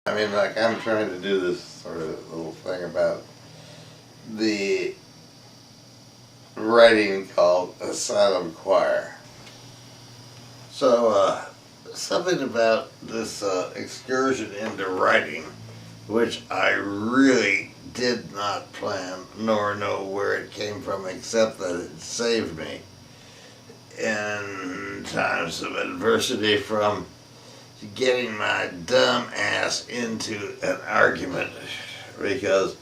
I mean, like, I'm trying to do this sort of little thing about the writing called Asylum Choir. So, something about this excursion into writing, which I really did not plan nor know where it came from, except that it saved me in times of adversity from getting my dumb ass into an argument, because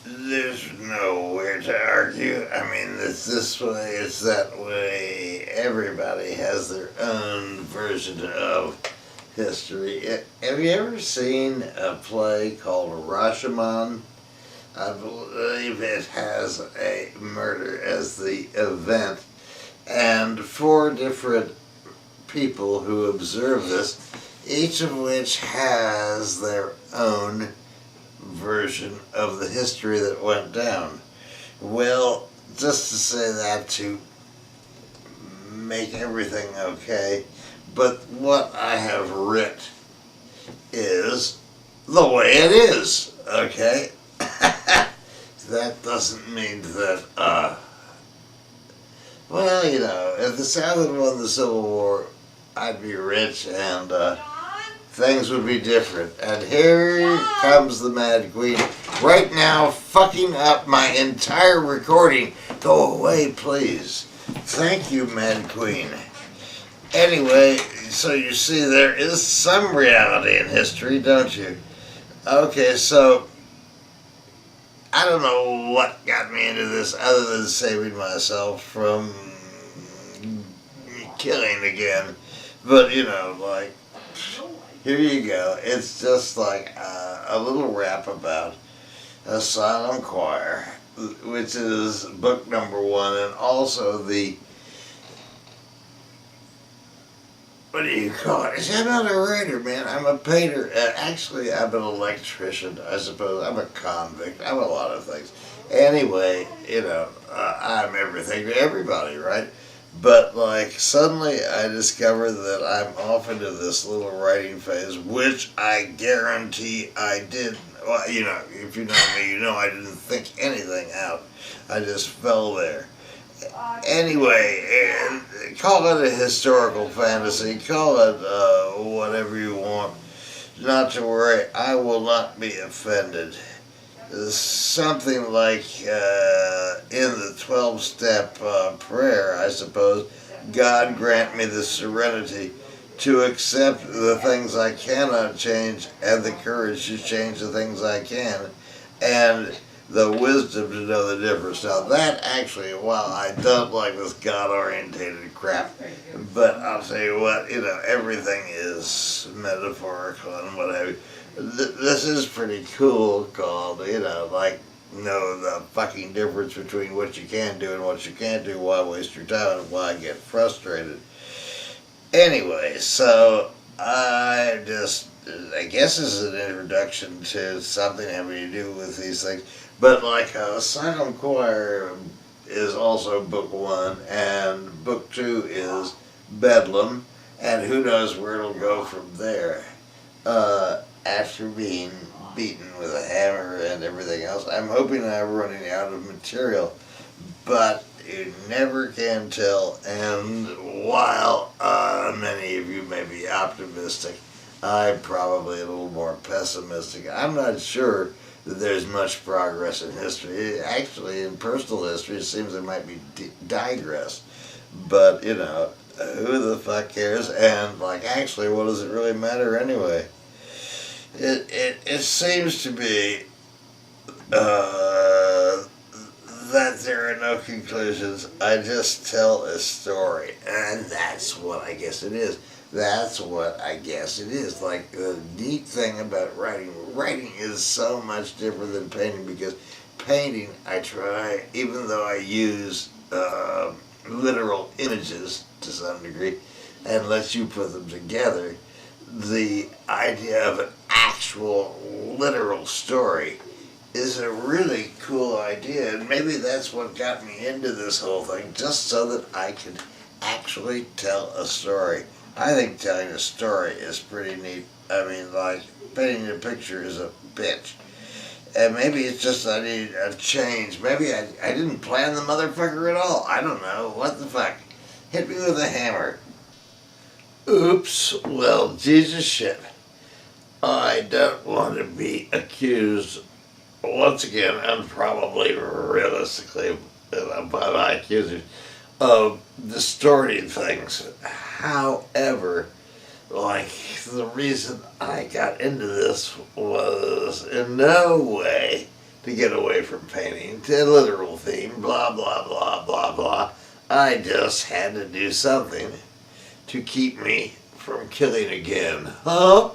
there's nowhere to argue. I mean, it's this way, it's that way. Everybody has their own version of history. Have you ever seen a play called Rashomon? I believe it has a murder as the event, and 4 different people who observe this, each of which has their own version of the history that went down. Well, just to say that to make everything okay, but what I have writ is the way it is, okay? That doesn't mean that, well, you know, if the South had won the Civil War, I'd be rich and things would be different. And here comes the Mad Queen right now, fucking up my entire recording. Go away, please. Thank you, Mad Queen. Anyway, so you see there is some reality in history, don't you? Okay, so I don't know what got me into this other than saving myself from killing again. But, you know, like, here you go. It's just like a little rap about Asylum Choir, which is book number 1, and also the, what do you call it? See, I'm not a writer, man. I'm a painter. Actually, I'm an electrician, I suppose. I'm a convict. I'm a lot of things. Anyway, you know, I'm everything to everybody, right? But, like, suddenly I discovered that I'm off into this little writing phase, which I guarantee I did. Well, you know, if you know me, you know I didn't think anything out. I just fell there. Anyway, call it a historical fantasy, call it whatever you want. Not to worry, I will not be offended. Something like in the 12-step prayer, I suppose, God grant me the serenity to accept the things I cannot change and the courage to change the things I can, and the wisdom to know the difference. Now that actually, while I don't like this God-orientated crap, but I'll tell you what, you know, everything is metaphorical and what have you. This is pretty cool, called, you know, like, know the fucking difference between what you can do and what you can't do. Why waste your time and why get frustrated? Anyway, so I guess this is an introduction to something having to do with these things. But like Asylum Choir is also book 1, and book 2 is Bedlam, and who knows where it'll go from there. After being beaten with a hammer and everything else, I'm hoping I'm running out of material, but you never can tell. And while many of you may be optimistic, I'm probably a little more pessimistic. I'm not sure that there's much progress in history. Actually, in personal history, it seems there might be digress. But, you know, who the fuck cares? And, like, actually, what does it really matter anyway? It seems to be that there are no conclusions. I just tell a story, and that's what I guess it is. That's what I guess it is. Like, the neat thing about writing is so much different than painting, because painting, I try, even though I use literal images to some degree, and let you put them together, the idea of an actual literal story is a really cool idea, and maybe that's what got me into this whole thing, just so that I could actually tell a story. I think telling a story is pretty neat. I mean, like, painting the picture is a bitch. And maybe it's just I need a change. Maybe I didn't plan the motherfucker at all. I don't know. What the fuck? Hit me with a hammer. Oops. Well, Jesus shit. I don't want to be accused, once again, and probably realistically by my accusers, of distorting things. However, like, the reason I got into this was in no way to get away from painting, to literal theme, blah, blah, blah, blah, blah. I just had to do something to keep me from killing again. Huh?